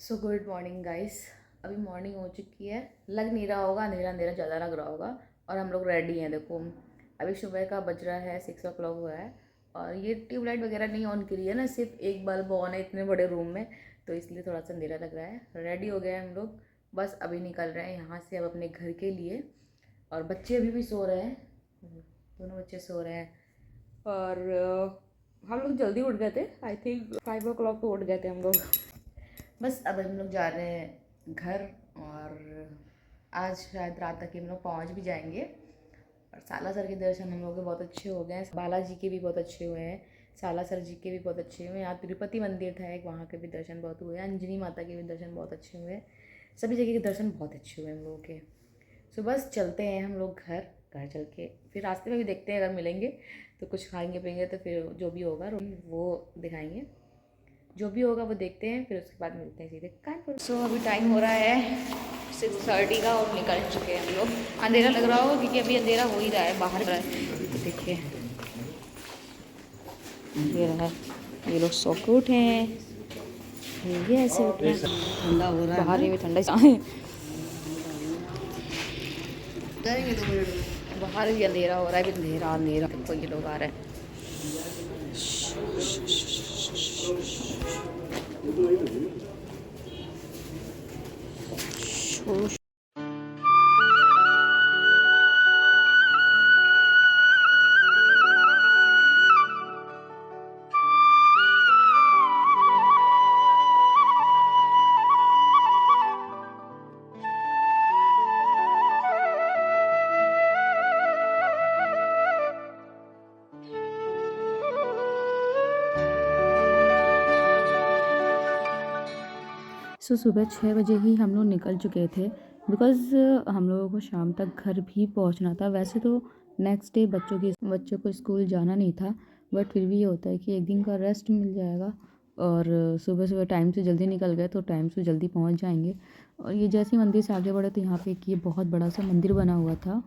So good morning guys. अभी morning हो चुकी है, लग नहीं रहा होगा, अंधेरा अंधेरा ज़्यादा लग रहा होगा। और हम लोग रेडी हैं। देखो अभी सुबह का बज रहा है 6 o'clock हुआ है। और ये ट्यूबलाइट वगैरह नहीं ऑन करी है ना, सिर्फ एक बल्ब ऑन है इतने बड़े रूम में, तो इसलिए थोड़ा सा अंधेरा लग रहा है। रेडी हो गए हम लोग, बस अभी निकल रहे हैं यहाँ से अब अपने घर के लिए। और बच्चे अभी भी सो रहे हैं, दोनों बच्चे सो रहे हैं। और हम लोग जल्दी उठ गए थे, आई थिंक 5 o'clock को उठ गए थे हम लोग। बस अब हम लोग जा रहे हैं घर, और आज शायद रात तक हम लोग पहुँच भी जाएंगे। और सालासर के दर्शन हम लोग के बहुत अच्छे हो गए हैं, बालाजी के भी बहुत अच्छे हुए हैं, सालासर जी के भी बहुत अच्छे हुए हैं। यहाँ तिरुपति मंदिर था एक, वहाँ के भी दर्शन बहुत हुए हैं, अंजनी माता के भी दर्शन बहुत अच्छे हुए हैं। सभी जगह के दर्शन बहुत अच्छे हुए हैं हम लोगों के। सो बस चलते हैं हम लोग घर चल के फिर रास्ते में भी देखते हैं, अगर मिलेंगे तो कुछ खाएंगे पिएंगे, तो फिर जो भी होगा वो दिखाएंगे, जो भी होगा वो देखते हैं, फिर उसके बाद मिलते हैं सीधे कानपुर। सो अभी टाइम हो रहा है 6:30 का और निकल चुके हैं हम लोग। अंधेरा लग रहा होगा क्योंकि अभी अंधेरा हो ही रहा है बाहर। देखिए ये रहा, ये लोग सो के उठे हैं, ये ऐसे उठे हैं, ठंडा हो रहा है बाहर भी ठंडा जाएंगे तो बाहर भी अंधेरा हो रहा है, अंधेरा अंधेरा तो ये लोग आ रहे हैं। सुबह 6 बजे ही हम लोग निकल चुके थे, बिकॉज़ हम लोगों को शाम तक घर भी पहुंचना था। वैसे तो नेक्स्ट डे बच्चों को स्कूल जाना नहीं था, बट फिर भी ये होता है कि एक दिन का रेस्ट मिल जाएगा। और सुबह सुबह टाइम से जल्दी निकल गए तो टाइम से जल्दी पहुंच जाएंगे। और ये जैसे मंदिर से आगे बढ़े तो यहाँ पे एक ये बहुत बड़ा सा मंदिर बना हुआ था।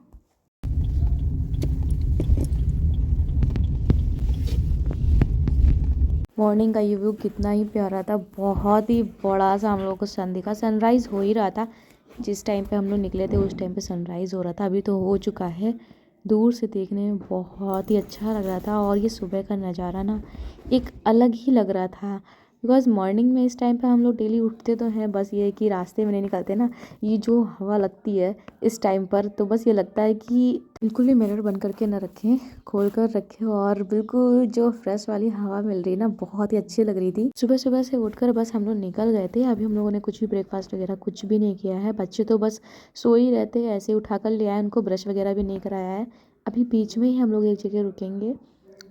मॉर्निंग का ये व्यू कितना ही प्यारा था, बहुत ही बड़ा सा हम लोगों को सन दिखा। सनराइज़ हो ही रहा था, जिस टाइम पे हम लोग निकले थे उस टाइम पे सनराइज़ हो रहा था। अभी तो हो चुका है। दूर से देखने में बहुत ही अच्छा लग रहा था। और ये सुबह का नज़ारा ना एक अलग ही लग रहा था, बिकॉज़ मॉर्निंग में इस टाइम पे हम लोग डेली उठते तो हैं, बस ये कि रास्ते में नहीं निकलते ना। ये जो हवा लगती है इस टाइम पर, तो बस ये लगता है कि बिल्कुल भी मिरर बंद करके ना रखें, खोल कर रखें। और बिल्कुल जो फ्रेश वाली हवा मिल रही है ना, बहुत ही अच्छी लग रही थी। सुबह सुबह से उठकर बस हम लोग निकल गए थे। अभी हम लोगों ने कुछ भी ब्रेकफास्ट वगैरह कुछ भी नहीं किया है। बच्चे तो बस सो ही रहते, ऐसे उठा कर ले आए, उनको ब्रश वगैरह भी नहीं कराया है। अभी बीच में ही हम लोग एक जगह रुकेंगे,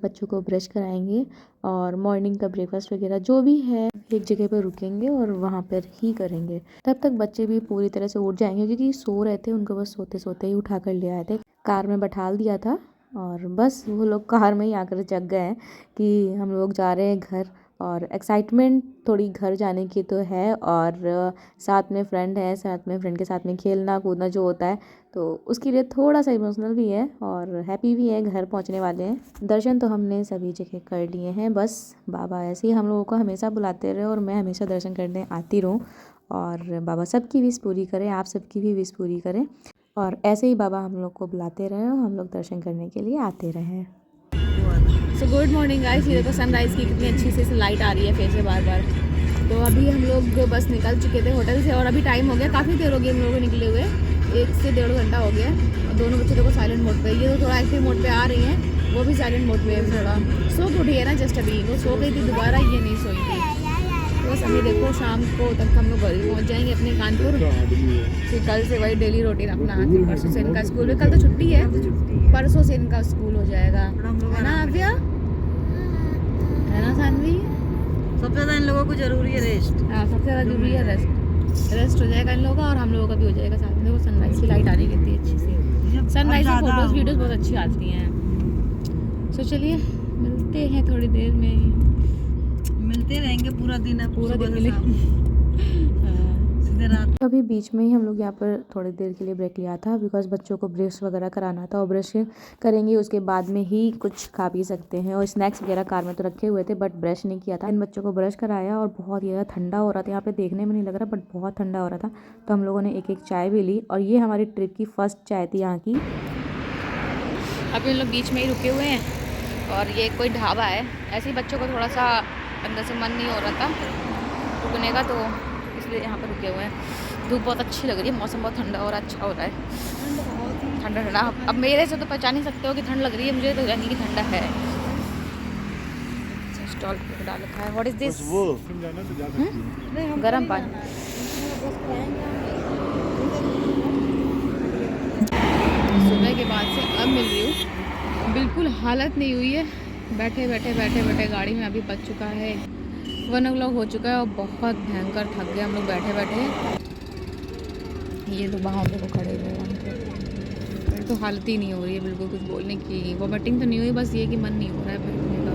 बच्चों को ब्रश कराएंगे और मॉर्निंग का ब्रेकफास्ट वगैरह जो भी है एक जगह पर रुकेंगे और वहाँ पर ही करेंगे। तब तक बच्चे भी पूरी तरह से उठ जाएंगे, क्योंकि सो रहे थे, उनको बस सोते सोते ही उठा कर ले आए थे। कार में बैठाल दिया था और बस वो लोग कार में ही आकर जग गए हैं कि हम लोग जा रहे हैं घर। और एक्साइटमेंट थोड़ी घर जाने की तो है, और साथ में फ्रेंड है, साथ में फ्रेंड के साथ में खेलना कूदना जो होता है, तो उसके लिए थोड़ा सा इमोशनल भी है और हैप्पी भी है। घर पहुंचने वाले हैं। दर्शन तो हमने सभी जगह कर लिए हैं, बस बाबा ऐसे ही हम लोगों को हमेशा बुलाते रहे और मैं हमेशा दर्शन करने आती रहूँ। और बाबा सबकी विश पूरी करें, आप सबकी भी विश पूरी करें, और ऐसे ही बाबा हम लोग को बुलाते रहें और हम लोग दर्शन करने के लिए आते रहें। So good morning guys. ये देखो सनराइज़ की कितनी अच्छी से लाइट आ रही है फिर से बार बार। तो अभी हम लोग बस निकल चुके थे होटल से, और अभी टाइम हो गया, काफ़ी देर हो गई हम लोगों को निकले हुए, 1 से 1.5 घंटा हो गया। और दोनों बच्चे देखो साइलेंट मोड पे, ये तो थोड़ा एक्टिव मोड पे आ रही हैं, वो भी साइलेंट मोड पे थोड़ा सो के उठी है ना जस्ट अभी, वो सो गई थी दोबारा, ये नहीं सोई थी। तो बस अभी देखो शाम को तक हम लोग घर पहुँच जाएंगे अपने कानपुर। फिर कल से वही डेली रूटीन अपना, फिर परसों से इनका स्कूल, कल तो छुट्टी है, परसों से इनका स्कूल हो जाएगा, है ना आव्या, है ना सानवी। सबसे ज़्यादा इन लोगों को जरूरी है रेस्ट। हाँ सबसे ज़्यादा जरूरी है रेस्ट हो जाएगा इन लोगों का, और हम लोगों का भी हो जाएगा साथ में। देखो सनराइज़ की लाइट आ रही कितनी अच्छी से, सनराइज़ की फोटोज़ वीडियोज़ बहुत अच्छी आती हैं। सो चलिए मिलते हैं थोड़ी देर में, मिलते रहेंगे पूरा दिन है, पूरा दिन मिले। देर रात। तो अभी बीच में ही हम लोग यहाँ पर थोड़ी देर के लिए ब्रेक लिया था बिकॉज बच्चों को ब्रश वगैरह कराना था और ब्रश करेंगे उसके बाद में ही कुछ खा पी सकते हैं। और स्नैक्स वगैरह कार में तो रखे हुए थे बट ब्रश नहीं किया था। इन बच्चों को ब्रश कराया और बहुत ज़्यादा ठंडा हो रहा था। यहाँ पे देखने में नहीं लग रहा बट बहुत ठंडा हो रहा था, तो हम लोगों ने एक एक चाय भी ली और ये हमारी ट्रिप की फर्स्ट चाय थी यहाँ की। अभी हम लोग बीच में ही रुके हुए हैं और ये कोई ढाबा है। ऐसे ही बच्चों को थोड़ा सा अंदर से मन नहीं हो रहा था रुकने का, तो इसलिए यहाँ पर रुके हुए हैं। धूप बहुत अच्छी लग रही है, मौसम बहुत ठंडा और अच्छा हो रहा है। ठंडा ठंडा, अब मेरे से तो पहचान नहीं सकते हो कि ठंड लग रही है, मुझे तो यानी कि ठंडा है। स्टॉल पे डाल रखा है। What is this? गरम पानी। सुबह के बाद से अब मिल रही हूँ, बिल्कुल हालत नहीं हुई है। बैठे बैठे गाड़ी में अभी बज चुका है 1 o'clock हो चुका है और बहुत भयंकर थक गए हम लोग बैठे बैठे। ये तो वहाँ पे तो खड़े हुए वहाँ पे, मेरी तो हालत ही नहीं हो रही है बिल्कुल कुछ बोलने की। वॉमिटिंग तो नहीं हुई, बस ये कि मन नहीं हो रहा है बैठने का।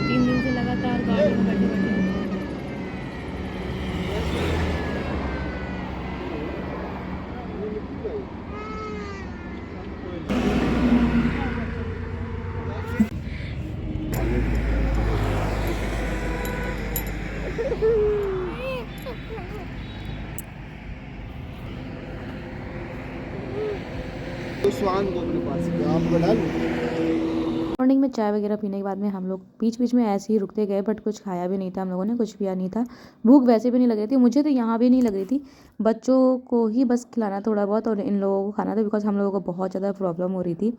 3 दिन से लगातार गाड़ी में बैठे बैठे। मॉर्निंग में चाय वगैरह पीने के बाद में हम लोग बीच बीच में ऐसे ही रुकते गए बट कुछ खाया भी नहीं था हम लोगों ने, कुछ पिया नहीं था। भूख वैसे भी नहीं लग रही थी, मुझे तो यहाँ भी नहीं लग रही थी। बच्चों को ही बस खिलाना थोड़ा बहुत और इन लोगों को खाना था बिकॉज हम लोगों को बहुत ज़्यादा प्रॉब्लम हो रही थी।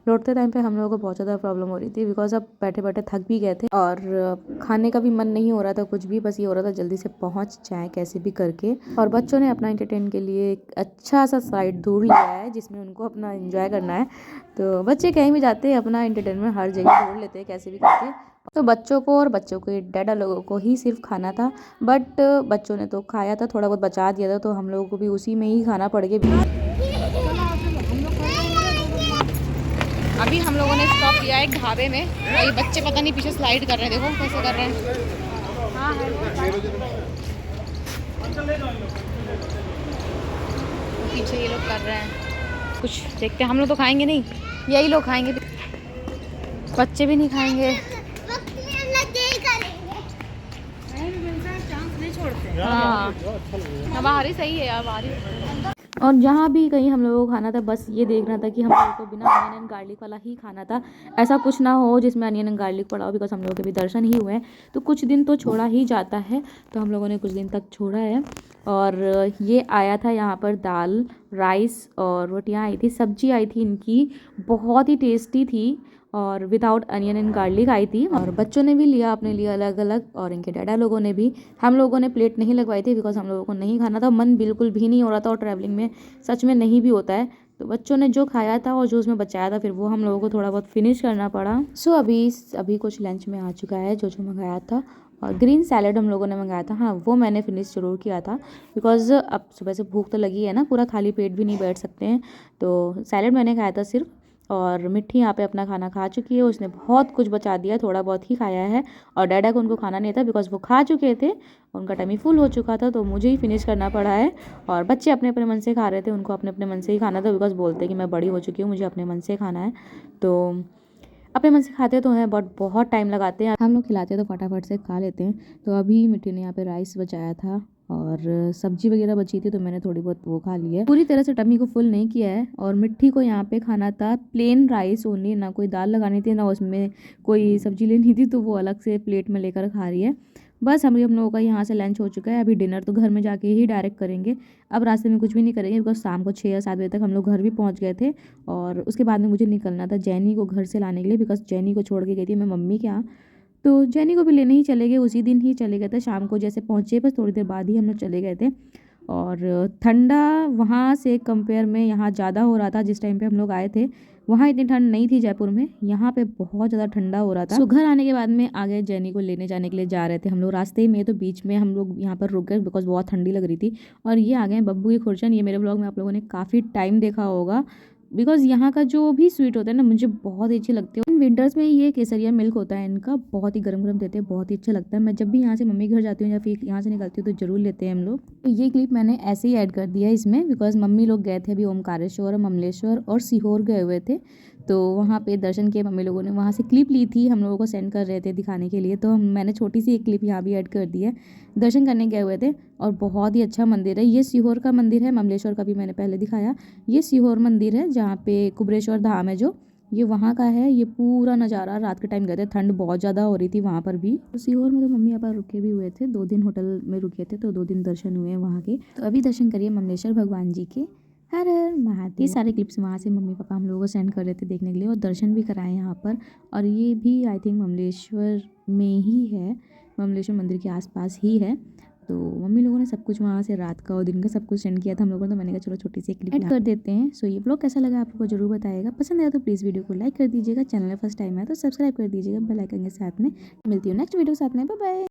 लौटते टाइम पे हम लोगों को बहुत ज़्यादा प्रॉब्लम हो रही थी बिकॉज अब बैठे बैठे थक भी गए थे और खाने का भी मन नहीं हो रहा था कुछ भी, बस ये हो रहा था जल्दी से पहुँच जाए कैसे भी करके। और बच्चों ने अपना एंटरटेन के लिए एक अच्छा सा साइड ढूंढ लिया है जिसमें उनको अपना एंजॉय करना है। तो बच्चे कहीं भी जाते हैं अपना एंटरटेनमेंट हर जगह ढूंढ लेते हैं कैसे भी करके। तो बच्चों को और बच्चों के डैडा लोगों को ही सिर्फ खाना था बट बच्चों ने तो खाया था, थोड़ा बहुत बचा दिया था, तो हम लोगों को भी उसी में ही खाना पड़ गया। अभी हम लोगों ने स्टॉप किया है ढाबे में और ये बच्चे पता नहीं पीछे स्लाइड कर रहे हैं, देखो कैसे कर रहे हैं। हाँ पीछे ये लोग कर रहे हैं कुछ, देखते हैं। हम लोग तो खाएंगे नहीं, यही लोग खाएंगे, बच्चे भी नहीं खाएंगे। हाँ हमारी सही है यार, हमारी। और जहाँ भी कहीं हम लोगों को खाना था बस ये देखना था कि हम लोगों को बिना अनियन एंड गार्लिक वाला ही खाना था। ऐसा कुछ ना हो जिसमें अनियन एंड गार्लिक पड़ा हो बिकॉज हम लोगों के भी दर्शन ही हुए हैं तो कुछ दिन तो छोड़ा ही जाता है, तो हम लोगों ने कुछ दिन तक छोड़ा है। और ये आया था यहाँ पर दाल राइस और रोटियाँ आई थी, सब्जी आई थी इनकी बहुत ही टेस्टी थी और विदाउट अनियन एंड गार्लिक आई थी। और बच्चों ने भी लिया अपने लिए अलग अलग और इनके डैडा लोगों ने भी। हम लोगों ने प्लेट नहीं लगवाई थी बिकॉज हम लोगों को नहीं खाना था, मन बिल्कुल भी नहीं हो रहा था और ट्रैवलिंग में सच में नहीं भी होता है। तो बच्चों ने जो खाया था और जो उसमें बचाया था फिर वो हम लोगों को थोड़ा बहुत फिनिश करना पड़ा। सो अभी कुछ लंच में आ चुका है जो मंगाया था। और ग्रीन सैलड हम लोगों ने मंगाया था, हाँ वो मैंने फिनिश ज़रूर किया था बिकॉज अब सुबह से भूख तो लगी है ना, पूरा खाली पेट भी नहीं बैठ सकते हैं। तो सैलड मैंने खाया था सिर्फ। और मिट्टी यहाँ पे अपना खाना खा चुकी है, उसने बहुत कुछ बचा दिया, थोड़ा बहुत ही खाया है। और डैडा को उनको खाना नहीं था बिकॉज वो खा चुके थे, उनका टमी फुल हो चुका था, तो मुझे ही फिनिश करना पड़ा है। और बच्चे अपने अपने मन से खा रहे थे, उनको अपने अपने मन से ही खाना था बिकॉज बोलते हैं कि मैं बड़ी हो चुकी हूँ, मुझे अपने मन से खाना है। तो अपने मन से खाते तो हैं बट बहुत टाइम लगाते हैं, हम लोग खिलाते तो फटाफट से खा लेते हैं। तो अभी मिट्टी ने यहाँ पे राइस बचाया था और सब्जी वगैरह बची थी तो मैंने थोड़ी बहुत वो खा ली है। पूरी तरह से टमी को फुल नहीं किया है। और मिट्टी को यहाँ पे खाना था प्लेन राइस ओनली, ना कोई दाल लगानी थी ना उसमें कोई सब्जी लेनी थी, तो वो अलग से प्लेट में लेकर खा रही है। बस हम लोगों का यहाँ से लंच हो चुका है, अभी डिनर तो घर में जाके ही डायरेक्ट करेंगे। अब रास्ते में कुछ भी नहीं करेंगे बिकॉज शाम को 6 या 7 बजे तक हम लोग घर भी पहुँच गए थे। और उसके बाद में मुझे निकलना था जैनी को घर से लाने के लिए बिकॉज जैनी को छोड़ के गई थी मैं मम्मी के यहाँ, तो जैनी को भी लेने ही चले गए, उसी दिन ही चले गए थे। शाम को जैसे पहुँचे बस थोड़ी देर बाद ही हम लोग चले गए थे। और ठंडा वहाँ से कंपेयर में यहाँ ज़्यादा हो रहा था जिस टाइम पे हम लोग आए थे। वहाँ इतनी ठंड नहीं थी जयपुर में, यहाँ पे बहुत ज़्यादा ठंडा हो रहा था। सो घर आने के बाद में आगे जैनी को लेने जाने के लिए जा रहे थे हम लोग रास्ते में, तो बीच में हम लोग यहाँ पर रुक गए बिकॉज बहुत ठंडी लग रही थी। और ये आ गए बब्बू के खुरचन, ये मेरे ब्लॉग में आप लोगों ने काफ़ी टाइम देखा होगा बिकॉज यहाँ का जो भी स्वीट होता है ना मुझे बहुत अच्छी लगती है। एंड विंटर्स में ये केसरिया मिल्क होता है इनका, बहुत ही गर्म गर्म देते हैं, बहुत ही अच्छा लगता है। मैं जब भी यहाँ से मम्मी घर जाती हूँ या फिर यहाँ से निकलती हूँ तो ज़रूर लेते हैं हम लोग। तो ये क्लिप मैंने ऐसे ही ऐड कर दिया इसमें, बिकॉज मम्मी लोग गए थे अभी ओमकारेश्वर, ममलेश्वर और सीहोर गए हुए थे, तो वहाँ पे दर्शन किए मम्मी लोगों ने, वहाँ से क्लिप ली थी, हम लोगों को सेंड कर रहे थे दिखाने के लिए, तो मैंने छोटी सी एक क्लिप यहाँ भी ऐड कर दी है। दर्शन करने गए हुए थे और बहुत ही अच्छा मंदिर है। ये सीहोर का मंदिर है, ममलेश्वर का भी मैंने पहले दिखाया। ये सीहोर मंदिर है जहाँ पे कुबरेश्वर धाम है जो, ये वहाँ का है। ये पूरा नज़ारा, रात के टाइम गए थे, ठंड बहुत ज़्यादा हो रही थी वहाँ पर भी। तो सीहोर में तो मम्मी पापा रुके भी हुए थे, 2 दिन होटल में रुके थे, तो 2 दिन दर्शन हुए हैं वहाँ के। तो अभी दर्शन करिए ममलेश्वर भगवान जी के। हर हर महादेव। ये सारे क्लिप्स वहाँ से मम्मी पापा हम लोगों को सेंड कर रहे थे देखने के लिए, और दर्शन भी कराए यहाँ पर। और ये भी आई थिंक ममलेश्वर में ही है, ममलेश्वर मंदिर के आसपास ही है। तो मम्मी लोगों ने सब कुछ वहाँ से रात का और दिन का सब कुछ सेंड किया था हम लोगों ने, तो मैंने कहा चलो छोटी सी क्लिप ऐड कर देते हैं। सो ये ब्लॉग कैसा लगा आप लोगों को जरूर बताइएगा। पसंद आया तो प्लीज़ वीडियो को लाइक कर दीजिएगा, चैनल में फर्स्ट टाइम आया तो सब्सक्राइब कर दीजिएगा बेल आइकन के साथ में। मिलती हूँ नेक्स्ट वीडियो के साथ में, बाय बाय।